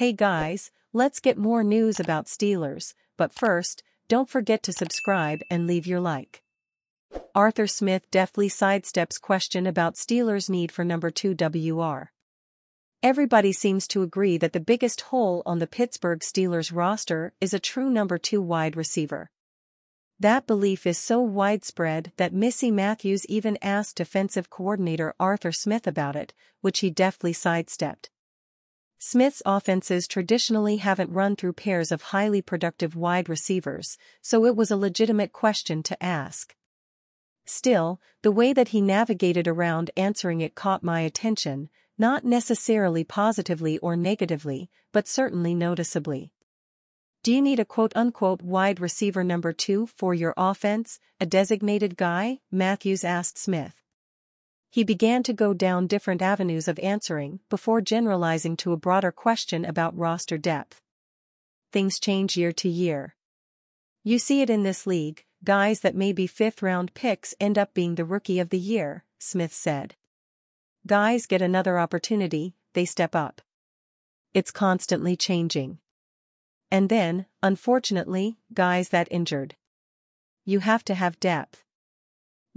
Hey guys, let's get more news about Steelers, but first, don't forget to subscribe and leave your like. Arthur Smith deftly sidesteps question about Steelers' need for number 2 WR. Everybody seems to agree that the biggest hole on the Pittsburgh Steelers roster is a true number 2 wide receiver. That belief is so widespread that Missy Matthews even asked defensive coordinator Arthur Smith about it, which he deftly sidestepped. Smith's offenses traditionally haven't run through pairs of highly productive wide receivers, so it was a legitimate question to ask. Still, the way that he navigated around answering it caught my attention, not necessarily positively or negatively, but certainly noticeably. Do you need a quote-unquote wide receiver number 2 for your offense, a designated guy? Matthews asked Smith. He began to go down different avenues of answering before generalizing to a broader question about roster depth. Things change year to year. You see it in this league, guys that may be fifth-round picks end up being the rookie of the year, Smith said. Guys get another opportunity, they step up. It's constantly changing. And then, unfortunately, guys that injured. You have to have depth.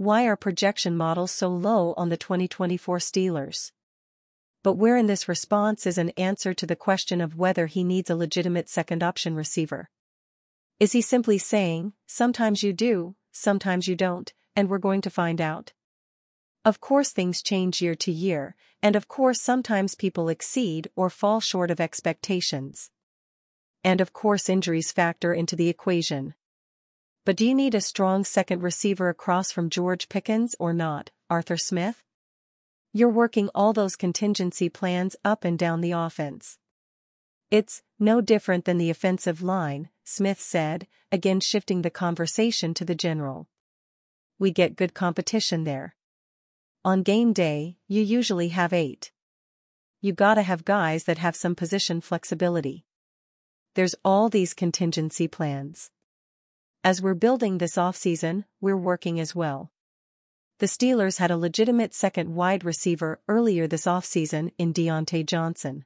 Why are projection models so low on the 2024 Steelers? But where in this response is an answer to the question of whether he needs a legitimate second-option receiver? Is he simply saying, sometimes you do, sometimes you don't, and we're going to find out? Of course things change year to year, and of course sometimes people exceed or fall short of expectations. And of course injuries factor into the equation. But do you need a strong second receiver across from George Pickens or not, Arthur Smith? You're working all those contingency plans up and down the offense. It's no different than the offensive line, Smith said, again shifting the conversation to the general. We get good competition there. On game day, you usually have 8. You gotta have guys that have some position flexibility. There's all these contingency plans. As we're building this offseason, we're working as well. The Steelers had a legitimate second wide receiver earlier this offseason in Deontay Johnson.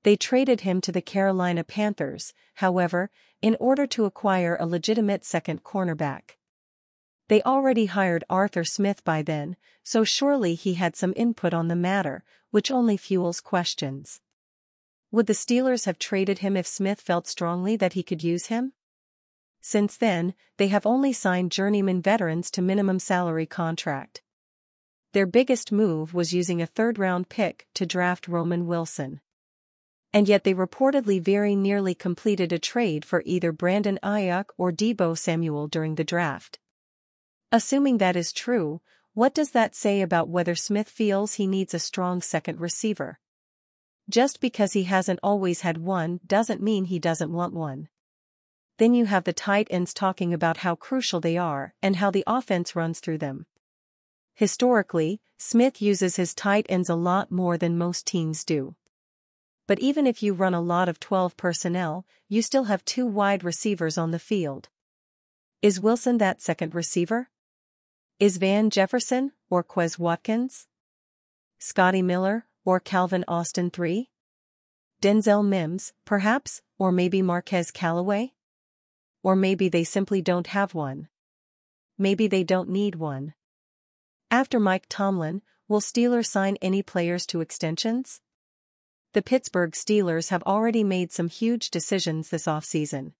They traded him to the Carolina Panthers, however, in order to acquire a legitimate second cornerback. They already hired Arthur Smith by then, so surely he had some input on the matter, which only fuels questions. Would the Steelers have traded him if Smith felt strongly that he could use him? Since then, they have only signed journeyman veterans to minimum salary contract. Their biggest move was using a third-round pick to draft Roman Wilson. And yet they reportedly very nearly completed a trade for either Brandon Ayuk or Deebo Samuel during the draft. Assuming that is true, what does that say about whether Smith feels he needs a strong second receiver? Just because he hasn't always had one doesn't mean he doesn't want one. Then you have the tight ends talking about how crucial they are and how the offense runs through them. Historically, Smith uses his tight ends a lot more than most teams do. But even if you run a lot of 12 personnel, you still have 2 wide receivers on the field. Is Wilson that second receiver? Is Van Jefferson or Quez Watkins? Scotty Miller or Calvin Austin 3? Denzel Mims, perhaps, or maybe Marquez Callaway? Or maybe they simply don't have one. Maybe they don't need one. After Mike Tomlin, will Steelers sign any players to extensions? The Pittsburgh Steelers have already made some huge decisions this offseason.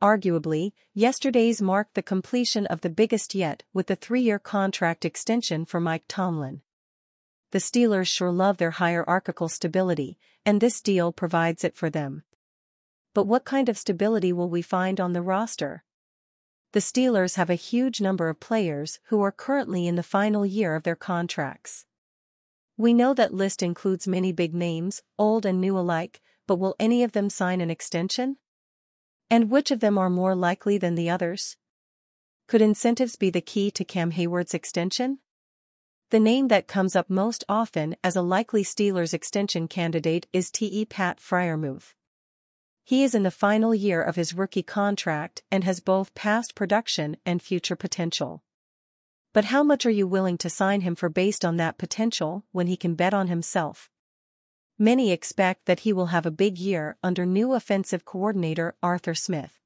Arguably, yesterday's marked the completion of the biggest yet with the 3-year contract extension for Mike Tomlin. The Steelers sure love their hierarchical stability, and this deal provides it for them. But what kind of stability will we find on the roster? The Steelers have a huge number of players who are currently in the final year of their contracts. We know that list includes many big names, old and new alike, but will any of them sign an extension? And which of them are more likely than the others? Could incentives be the key to Cam Hayward's extension? The name that comes up most often as a likely Steelers extension candidate is Pat Freiermuth. He is in the final year of his rookie contract and has both past production and future potential. But how much are you willing to sign him for based on that potential when he can bet on himself? Many expect that he will have a big year under new offensive coordinator Arthur Smith.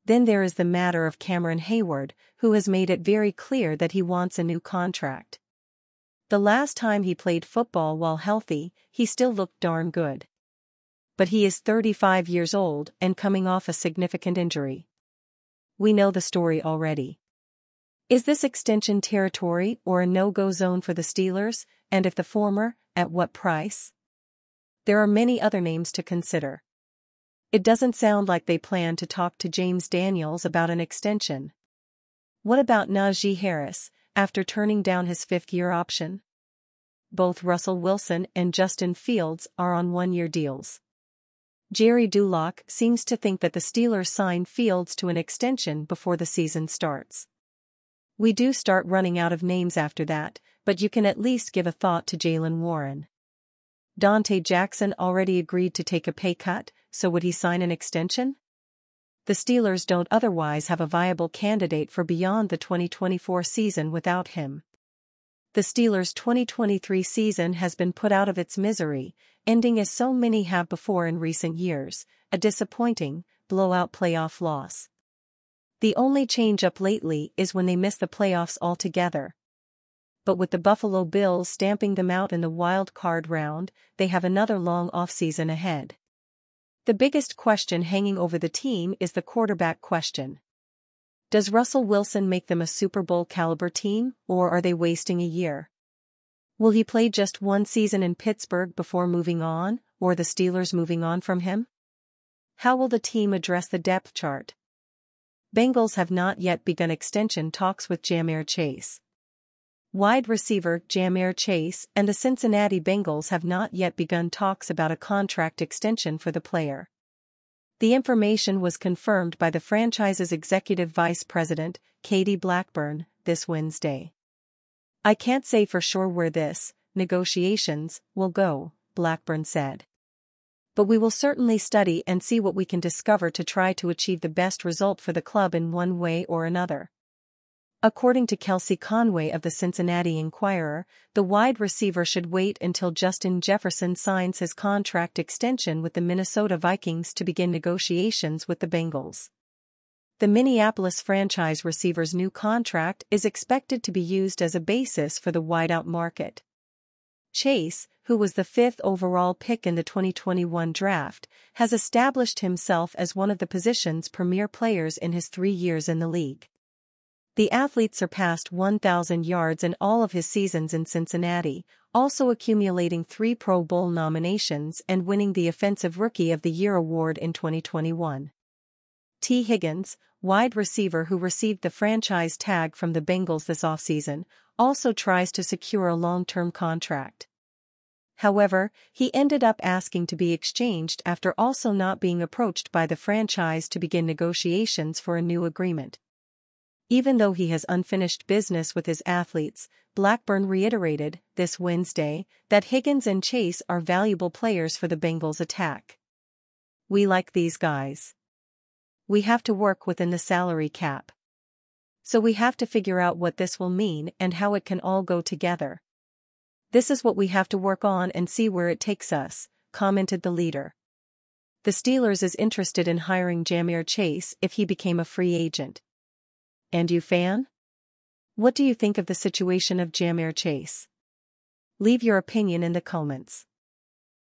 Then there is the matter of Cameron Hayward, who has made it very clear that he wants a new contract. The last time he played football while healthy, he still looked darn good. But he is 35 years old and coming off a significant injury. We know the story already. Is this extension territory or a no-go zone for the Steelers, and if the former, at what price? There are many other names to consider. It doesn't sound like they plan to talk to James Daniels about an extension. What about Najee Harris, after turning down his fifth-year option? Both Russell Wilson and Justin Fields are on one-year deals. Jerry Dulac seems to think that the Steelers sign Fields to an extension before the season starts. We do start running out of names after that, but you can at least give a thought to Jaylen Warren. Dante Jackson already agreed to take a pay cut, so would he sign an extension? The Steelers don't otherwise have a viable candidate for beyond the 2024 season without him. The Steelers' 2023 season has been put out of its misery, ending as so many have before in recent years, a disappointing, blowout playoff loss. The only change-up lately is when they miss the playoffs altogether. But with the Buffalo Bills stamping them out in the wild card round, they have another long offseason ahead. The biggest question hanging over the team is the quarterback question. Does Russell Wilson make them a Super Bowl caliber team, or are they wasting a year? Will he play just one season in Pittsburgh before moving on, or the Steelers moving on from him? How will the team address the depth chart? Bengals have not yet begun extension talks with Jamar Chase. Wide receiver Jamar Chase and the Cincinnati Bengals have not yet begun talks about a contract extension for the player. The information was confirmed by the franchise's executive vice president, Katie Blackburn, this Wednesday. "I can't say for sure where this, negotiations, will go," Blackburn said. "But we will certainly study and see what we can discover to try to achieve the best result for the club in one way or another." According to Kelsey Conway of the Cincinnati Enquirer, the wide receiver should wait until Justin Jefferson signs his contract extension with the Minnesota Vikings to begin negotiations with the Bengals. The Minneapolis franchise receiver's new contract is expected to be used as a basis for the wideout market. Chase, who was the 5th overall pick in the 2021 draft, has established himself as one of the position's premier players in his 3 years in the league. The athlete surpassed 1,000 yards in all of his seasons in Cincinnati, also accumulating 3 Pro Bowl nominations and winning the Offensive Rookie of the Year award in 2021. T. Higgins, wide receiver who received the franchise tag from the Bengals this offseason, also tries to secure a long-term contract. However, he ended up asking to be exchanged after also not being approached by the franchise to begin negotiations for a new agreement. Even though he has unfinished business with his athletes, Blackburn reiterated, this Wednesday, that Higgins and Chase are valuable players for the Bengals' attack. "We like these guys. We have to work within the salary cap. So we have to figure out what this will mean and how it can all go together. This is what we have to work on and see where it takes us," commented the leader. The Steelers is interested in hiring Jamar Chase if he became a free agent. And you, fan? What do you think of the situation of Jamar Chase? Leave your opinion in the comments.